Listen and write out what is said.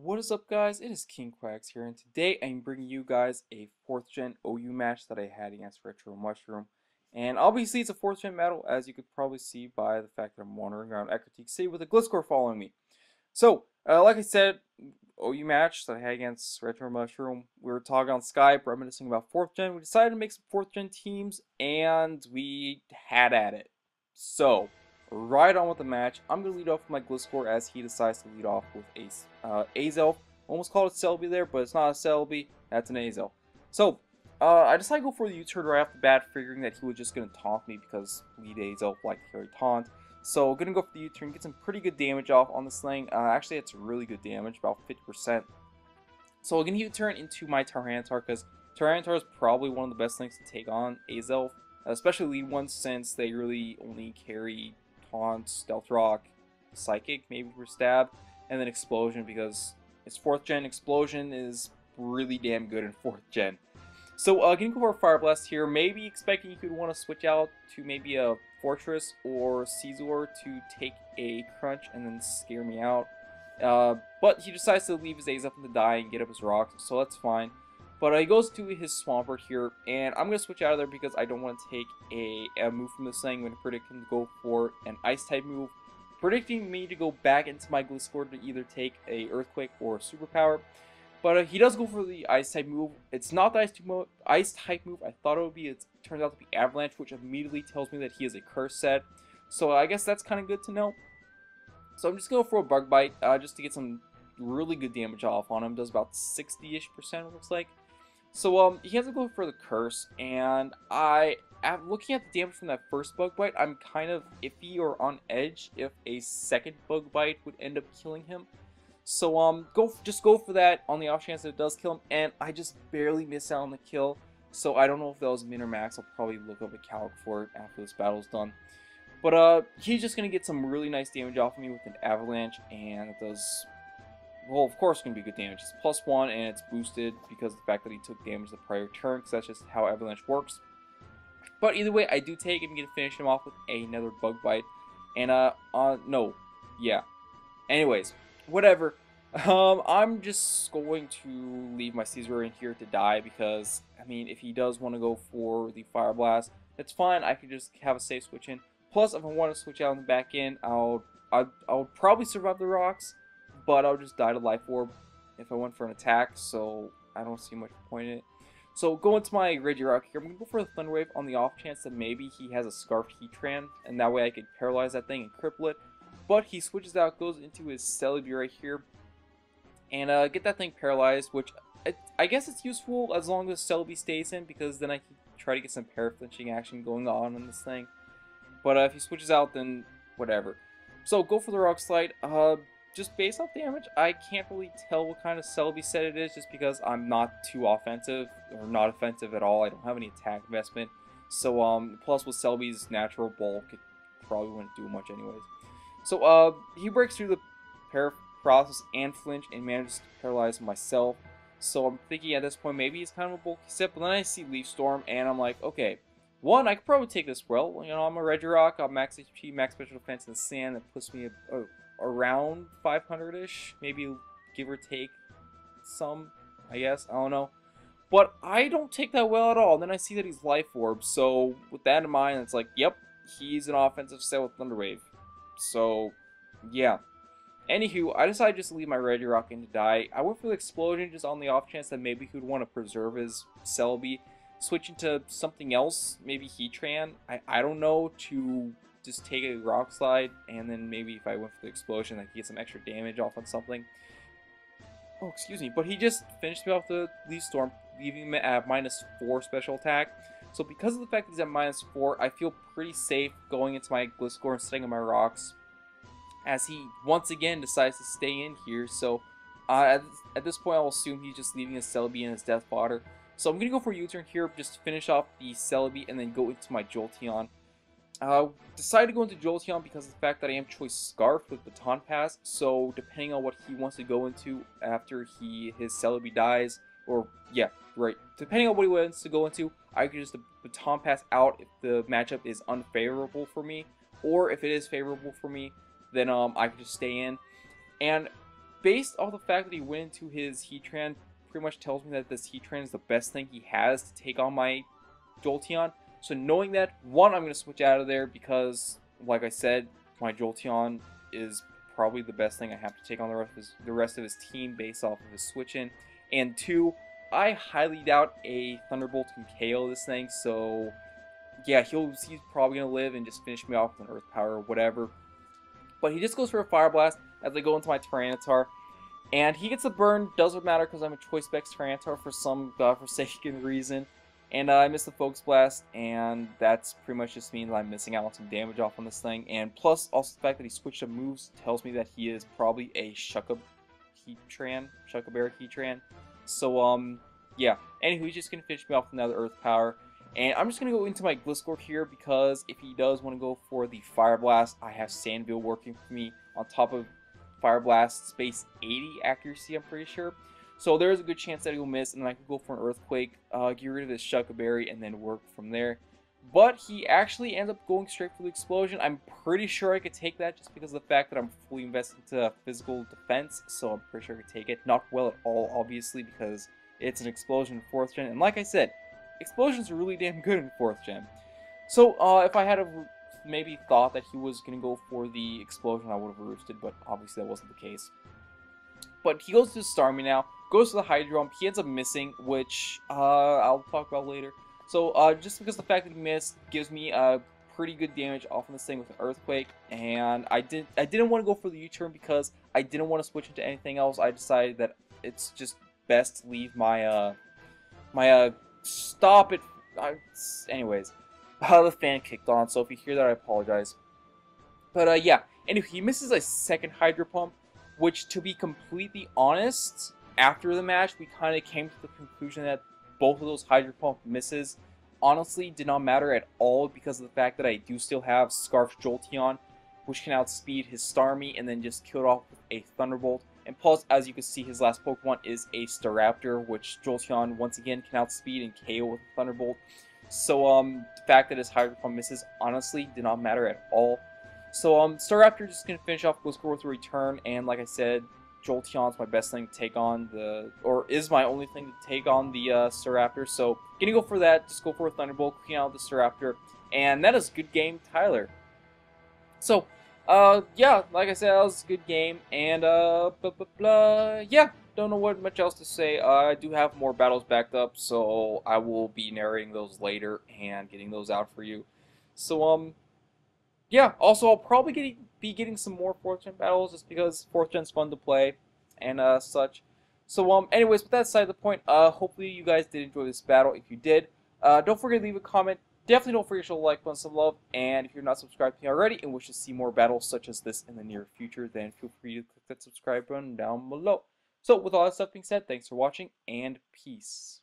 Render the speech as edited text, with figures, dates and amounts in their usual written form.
What is up, guys? It is KingQuags here, and today I'm bringing you guys a 4th gen OU match that I had against RetroMushroom. And obviously it's a 4th gen battle, as you could probably see by the fact that I'm wandering around Eckertique City with a Gliscor following me. So, like I said, OU match that I had against RetroMushroom, we were talking on Skype, reminiscing about 4th gen. We decided to make some 4th gen teams, and we had at it. So, right on with the match. I'm going to lead off with my Gliscor as he decides to lead off with Azelf. Almost called it Selby there, but it's not a Selby. That's an Azelf. So, I decided to go for the U-turn right off the bat, figuring that he was just going to taunt me because lead Azelf like to carry taunt. So, going to go for the U-turn, get some pretty good damage off on this thing. Actually, it's really good damage, about 50%. So, I'm going to U-turn into my Tyranitar because Tyranitar is probably one of the best things to take on Azelf, especially lead ones since they really only carry Taunt, Stealth Rock, Psychic, maybe for Stab, and then Explosion because it's 4th gen. Explosion is really damn good in 4th gen. So, getting for a Fire Blast here, maybe expecting you could want to switch out to maybe a Fortress or Caesar to take a Crunch and then scare me out. But he decides to leave his A's up to die and get up his rocks, so that's fine. But he goes to his Swampert here, and I'm going to switch out of there because I don't want to take a move from this thing. I'm going to predict him to go for an Ice-type move, predicting me to go back into my Gliscor to either take a Earthquake or a Superpower. But he does go for the Ice-type move. It's not the Ice-type move I thought it would be. It turns out to be Avalanche, which immediately tells me that he is a Curse set. So I guess that's kind of good to know. So I'm just going for a Bug Bite just to get some really good damage off on him. Does about 60-ish%, it looks like. So, he has to go for the Curse, and looking at the damage from that first Bug Bite, I'm kind of iffy or on edge if a second Bug Bite would end up killing him. So, just go for that on the off chance that it does kill him, and I just barely miss out on the kill. So, I don't know if that was min or max. I'll probably look up a calc for it after this battle's done. But, he's just gonna get some really nice damage off of me with an Avalanche, and it does... well, of course, it's going to be good damage. It's +1, and it's boosted because of the fact that he took damage the prior turn, because that's just how Avalanche works. But either way, I do take him and get to finish him off with another Bug Bite. And, no. Yeah. Anyways, whatever. I'm just going to leave my Caesar in here to die because, I mean, if he does want to go for the Fire Blast, that's fine. I can just have a safe switch in. Plus, if I want to switch out in the back end, I'll probably survive the rocks. But I'll just die to Life Orb if I went for an attack, so I don't see much point in it. So go into my Regirock here. I'm going to go for the Thunder Wave on the off chance that maybe he has a Scarfed Heatran, and that way I could paralyze that thing and cripple it. But he switches out, goes into his Celebi right here, and get that thing paralyzed, which I guess it's useful as long as Celebi stays in, because then I can try to get some paraflinching action going on in this thing. But if he switches out, then whatever. So go for the Rock Slide. Just based off damage, I can't really tell what kind of Celebi set it is just because I'm not too offensive, or not offensive at all. I don't have any attack investment. So, plus with Celebi's natural bulk, it probably wouldn't do much anyways. So, he breaks through the process and flinch and manages to paralyze myself. So I'm thinking at this point, maybe he's kind of a bulky set, but then I see Leaf Storm, and I'm like, okay, one, I could probably take this well. You know, I'm a Regirock, I'm max HP, max special defense in the sand, that puts me around 500-ish, maybe give or take some, I guess, I don't know. But I don't take that well at all. And then I see that he's Life Orb, so with that in mind, it's like, yep, he's an offensive set with Thunder Wave. So, yeah. Anywho, I decided just to leave my Regirock in to die. I went for the Explosion just on the off chance that maybe he would want to preserve his Celebi, switch into something else, maybe Heatran, I don't know, to just take a Rock Slide, and then maybe if I went for the Explosion, I could get some extra damage off on something. Oh, excuse me, but he just finished me off the Leaf Storm, leaving him at -4 special attack. So because of the fact that he's at -4, I feel pretty safe going into my Gliscor and setting on my rocks, as he once again decides to stay in here. So at this point, I'll assume he's just leaving his Celebi and his Death Fodder. So I'm going to go for a U-turn here, just to finish off the Celebi, and then go into my Jolteon. Decided to go into Jolteon because of the fact that I am Choice Scarf with Baton Pass, so depending on what he wants to go into after his Celebi dies, or, yeah, right, depending on what he wants to go into, I can just Baton Pass out if the matchup is unfavorable for me, or if it is favorable for me, then I can just stay in. And based off the fact that he went into his Heatran, pretty much tells me that this Heatran is the best thing he has to take on my Jolteon. So knowing that, one, I'm going to switch out of there because, like I said, my Jolteon is probably the best thing I have to take on the rest of his team based off of his switch-in. And two, I highly doubt a Thunderbolt can KO this thing, so yeah, he's probably going to live and just finish me off with an Earth Power or whatever. But he just goes for a Fire Blast as I go into my Tyranitar. And he gets a burn, doesn't matter because I'm a Choice Specs Tyranitar for some godforsaken reason. And I missed the Focus Blast, and that's pretty much just means I'm missing out on some damage off on this thing. And plus, also the fact that he switched up moves tells me that he is probably a Shuckleberry Heatran. So, yeah. Anywho, he's just going to finish me off with another Earth Power. And I'm just going to go into my Gliscor here because if he does want to go for the Fire Blast, I have Sandville working for me on top of Fire Blast space 80 accuracy, I'm pretty sure. So there's a good chance that he'll miss, and then I could go for an Earthquake, get rid of this Shuckleberry, and then work from there. But he actually ends up going straight for the Explosion. I'm pretty sure I could take that just because of the fact that I'm fully invested into physical defense, so I'm pretty sure I could take it. Not well at all, obviously, because it's an Explosion in 4th Gen, and like I said, Explosions are really damn good in 4th Gen. So if I had maybe thought that he was going to go for the Explosion, I would have roosted, but obviously that wasn't the case. But he goes to Starmie now, goes to the Hydro, he ends up missing, which I'll talk about later. So just because the fact that he missed gives me pretty good damage off of this thing with an Earthquake, and I didn't want to go for the U-turn because I didn't want to switch into anything else. I decided that it's just best to leave my stop it. Anyways, the fan kicked on, so if you hear that, I apologize. But yeah, anyway, he misses a second Hydro Pump, which, to be completely honest, after the match, we kind of came to the conclusion that both of those Hydro Pump misses honestly did not matter at all because of the fact that I do still have Scarf Jolteon, which can outspeed his Starmie and then just kill it off with a Thunderbolt. And plus, as you can see, his last Pokemon is a Staraptor, which Jolteon once again can outspeed and KO with a Thunderbolt. So the fact that his Hydro Pump misses honestly did not matter at all. So Staraptor just gonna finish off Gliscor with a return, and like I said, Jolteon's my best thing to take on is my only thing to take on the Staraptor. So gonna go for that. Just go for a Thunderbolt, clean out the Staraptor, and that is a good game, Tyler. So yeah, like I said, that was a good game, and yeah, don't know what much else to say. I do have more battles backed up, so I will be narrating those later and getting those out for you. So yeah, also I'll probably be getting some more 4th Gen battles just because 4th Gen's fun to play and such. So anyways, with that aside the point, hopefully you guys did enjoy this battle. If you did, don't forget to leave a comment. Definitely don't forget to show a like button, some love, and if you're not subscribed to me already and wish to see more battles such as this in the near future, then feel free to click that subscribe button down below. So with all that stuff being said, thanks for watching and peace.